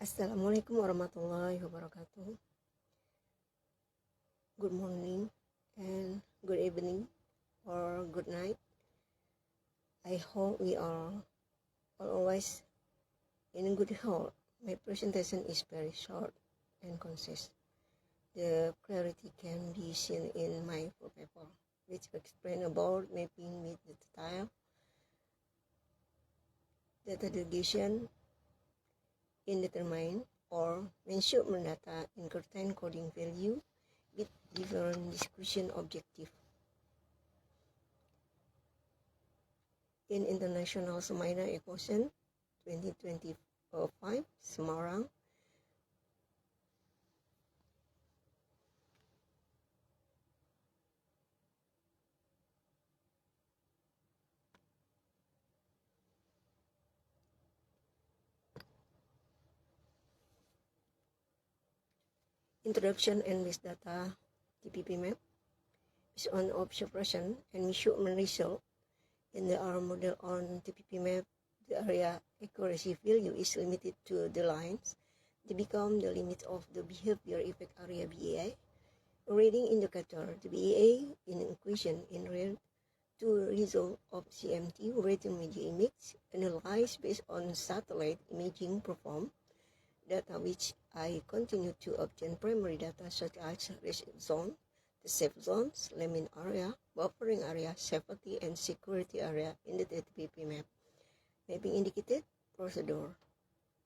Assalamualaikum warahmatullahi wabarakatuh. Good morning and good evening or good night. I hope we are always in good health. My presentation is very short and concise. The clarity can be seen in my full paper, which explain about mapping with the detail, data delegation, indeterminate or measurement data in contain coding value with different discussion objective. In International Semaina Equation 2025, Semarang. Introduction and base data TPP map based on observation and measurement result. In the R model on TPP map, the area accuracy value is limited to the lines. They become the limit of the behavior effect area BEA. Reading indicator, the BEA in equation in real to result of CMT rating media image analyzed based on satellite imaging performed. Data which I continue to obtain primary data such as risk zone, the safe zones, limit area, buffering area, safety and security area in the TPP map. Mapping indicated procedure.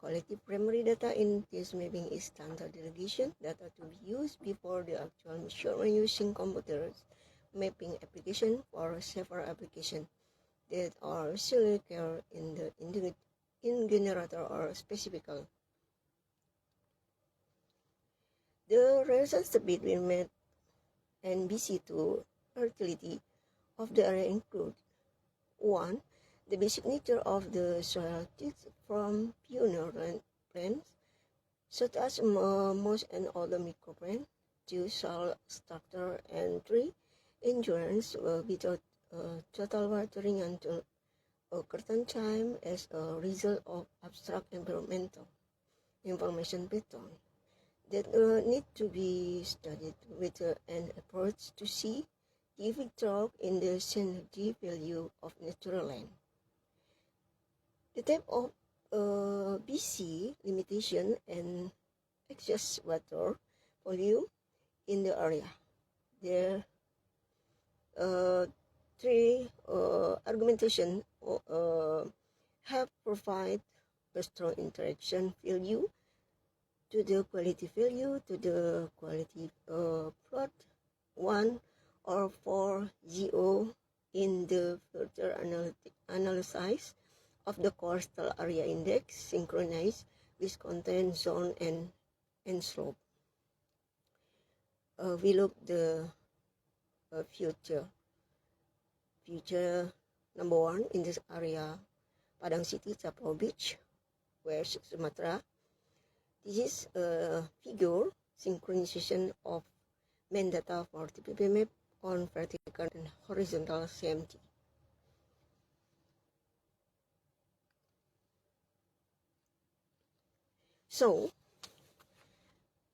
Collective primary data in this mapping is standard delegation data to be used before the actual measurement using computers mapping application for several applications that are usually care in the generator or specifical. The results between MET and BC2 fertility of the area include 1. The basic nature of the soil teeth from pioneer plants, such as moss and other microplants. 2. Soil structure, and 3. Endurance without total watering until a certain time as a result of abstract environmental information pattern that need to be studied with an approach to see if it drop in the synergy value of natural land. The type of BC limitation and excess water volume in the area. There three argumentation have provided a strong interaction value to the quality value to the quality plot 1 or 4 GO in the further analysis of the coastal area index synchronized with content zone and slope. We look the future number 1 in this area, Padang City, Capau Beach, West Sumatra. This is a figure synchronization of main data for TPP map on vertical and horizontal CMT. So,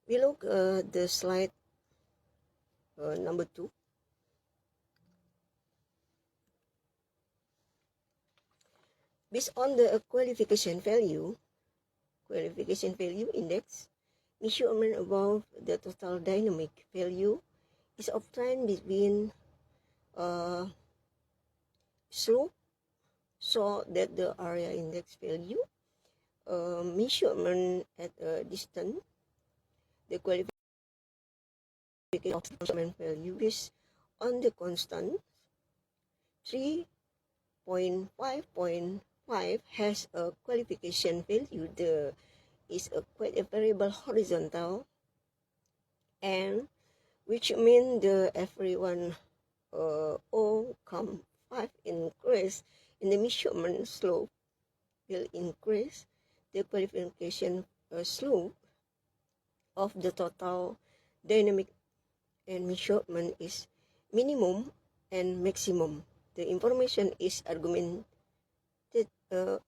we look the slide number 2. Based on the qualification value index, measurement above the total dynamic value is obtained between slope, so that the area index value measurement at a distance, the qualification value is on the constant 3.5.5 has a qualification value. The is a quite a variable horizontal, and which means the everyone 0.5 increase in the measurement slope will increase the qualification slope of the total dynamic and measurement is minimum and maximum. The information is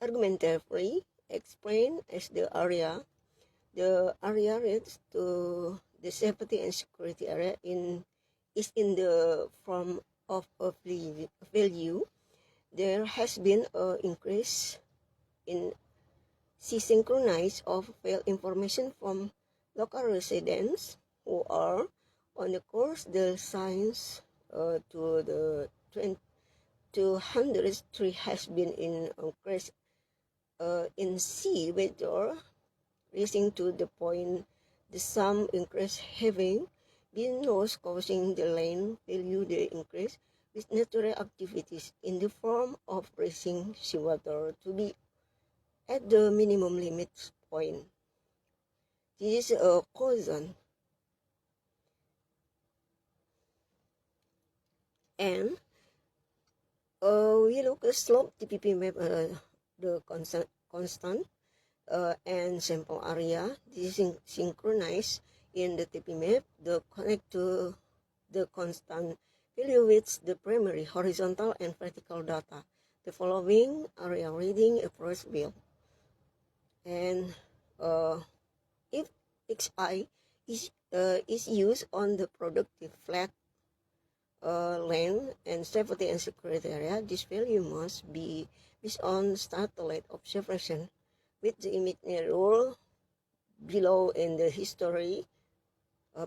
argumentatively explained as the area the area relates to the safety and security area is in the form of a value. There has been an increase in synchronized of fail information from local residents who are on the course. The science to the 203 has been increased in sea weather, reaching to the point the sum increase having been lost, causing the land value the increase with natural activities in the form of raising seawater to be at the minimum limit point. This is a caution. And we look at slope TPP map, the constant and sample area. This is synchronized in the TP map. The connect to the constant value with the primary horizontal and vertical data. The following area reading approach will. And if xi is used on the productive flat land and safety and security area, this value must be based on satellite observation with the immediate rule below in the history,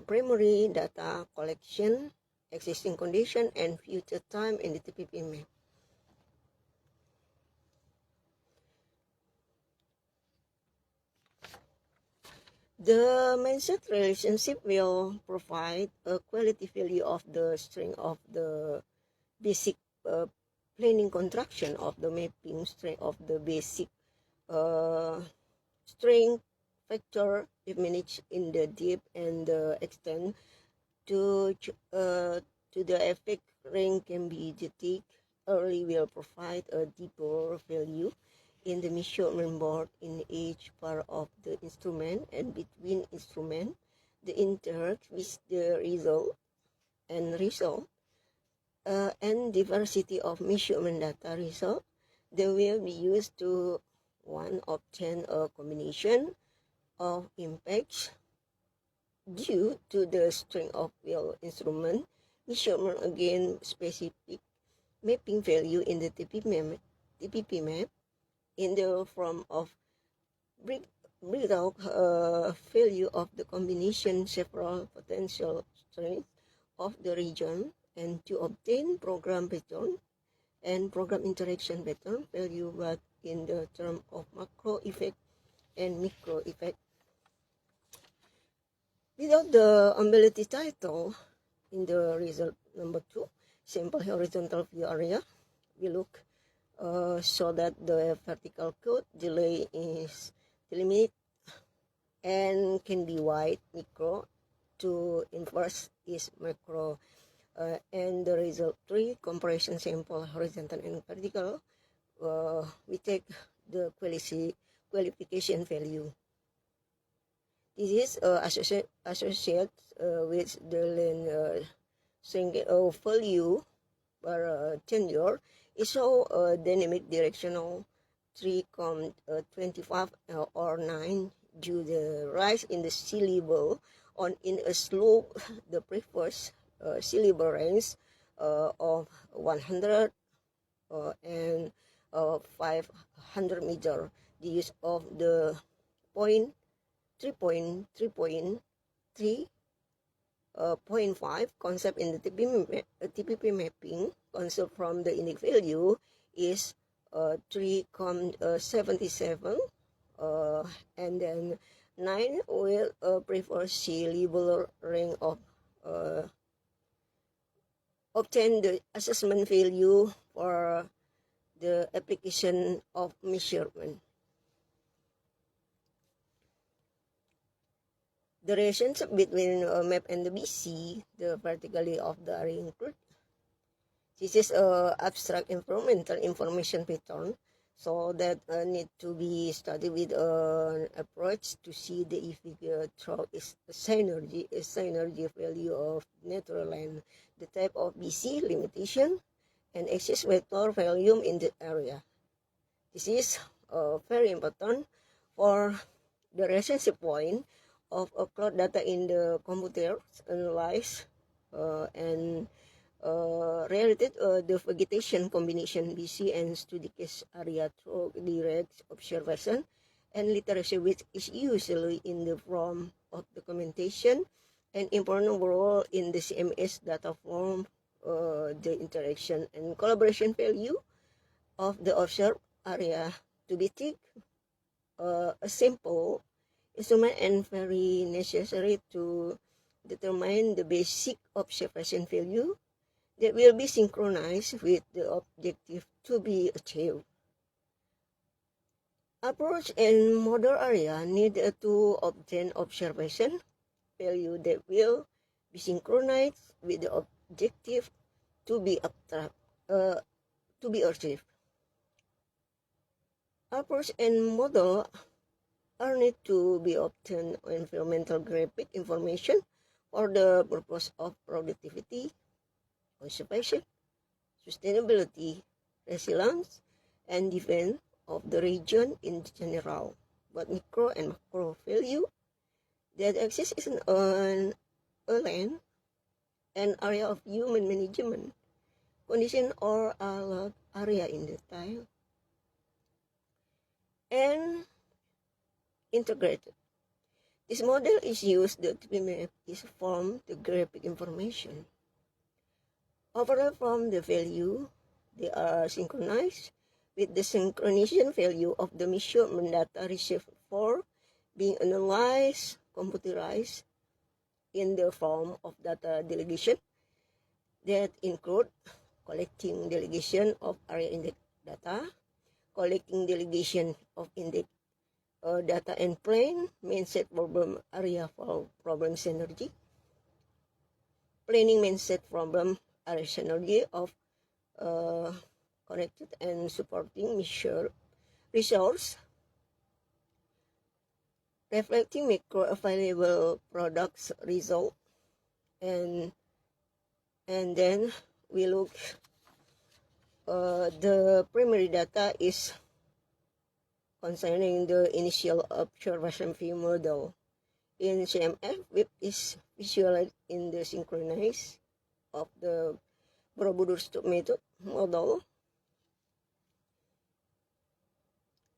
primary data collection, existing condition, and future time in the TPP map. The mindset relationship will provide a quality value of the strength of the basic planning construction of the mapping, strength of the basic strength factor diminished in the depth and the extent to the effect range can be detected early will provide a deeper value in the measurement board in each part of the instrument and between instrument, the interact with the result and diversity of measurement data result. They will be used to obtain a combination of impacts due to the strength of your instrument measurement again specific mapping value in the TPP map in the form of breakdown value of the combination several potential strengths of the region, and to obtain program pattern and program interaction pattern value, but in the term of macro effect and micro effect. Without the ability title in the result number 2, simple horizontal view area, we look so that the vertical code delay is delimit and can be wide, micro to inverse is macro, and the result 3, comparison sample horizontal and vertical, we take the qualification value. This is associated with the land value per tenure is so dynamic directional 3,25 or 9 due the rise in the sea level on in a slope the prefers sea level range of 100 and 500 meter. The use of the 0.5 concept in the TPP mapping concept from the unique value is 3,77 and then 9 will prefer sea level range of obtain the assessment value for the application of measurement. The relationship between map and the BC, the vertically of the area include. This is abstract environmental information pattern, so that need to be studied with an approach to see the effect through is synergy value of natural land, the type of BC limitation, and excess vector volume in the area. This is very important for the reference point of upload data in the computer, analyze and related the vegetation combination BC and study case area through direct observation and literacy, which is usually in the form of documentation and important role in the CMS data form, the interaction and collaboration value of the observed area to be take a simple instrument and very necessary to determine the basic observation value that will be synchronized with the objective to be achieved. Approach and model area need to obtain observation value that will be synchronized with the objective to be achieved. Approach and model are need to be obtained environmental graphic information for the purpose of productivity, conservation, sustainability, resilience, and defense of the region in general, but micro and macro value that exists in a land, an area of human management, condition or a area in detail, and integrated. This model is used to map is form the graphic information. Overall from the value, they are synchronized with the synchronization value of the measurement data received for being analyzed, computerized in the form of data delegation that include collecting delegation of area index data, collecting delegation of index data and plane, mindset problem area for problem synergy, planning mindset problem area synergy of connected and supporting measure resource, reflecting micro available products result, and then we look the primary data is concerning the initial observation view model in CMF, which is visualized in the synchronized of the Borobudur-Stuck method model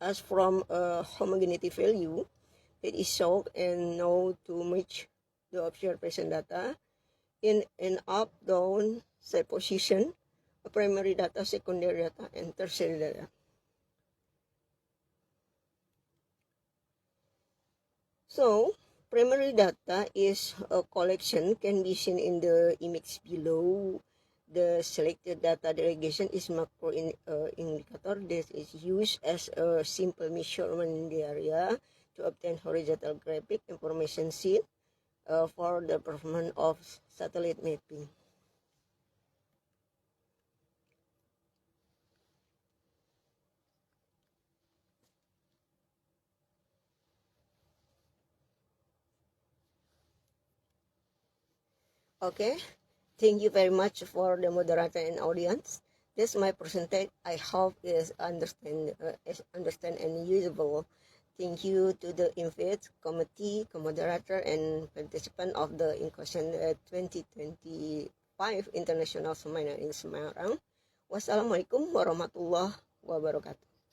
as from a homogeneity value that is solved and known to match the observation data in an up-down set position, primary data, secondary data, and tertiary data. So, primary data is a collection can be seen in the image below. The selected data delegation is macro indicator that is used as a simple measurement in the area to obtain horizontal graphic information sheet for the performance of satellite mapping. Okay, thank you very much for the moderator and audience. This my presentation. I hope is understand and usable. Thank you to the invite committee, moderator, and participant of the Inclusion 2025 International Seminar in Semarang. Wassalamualaikum warahmatullahi wabarakatuh.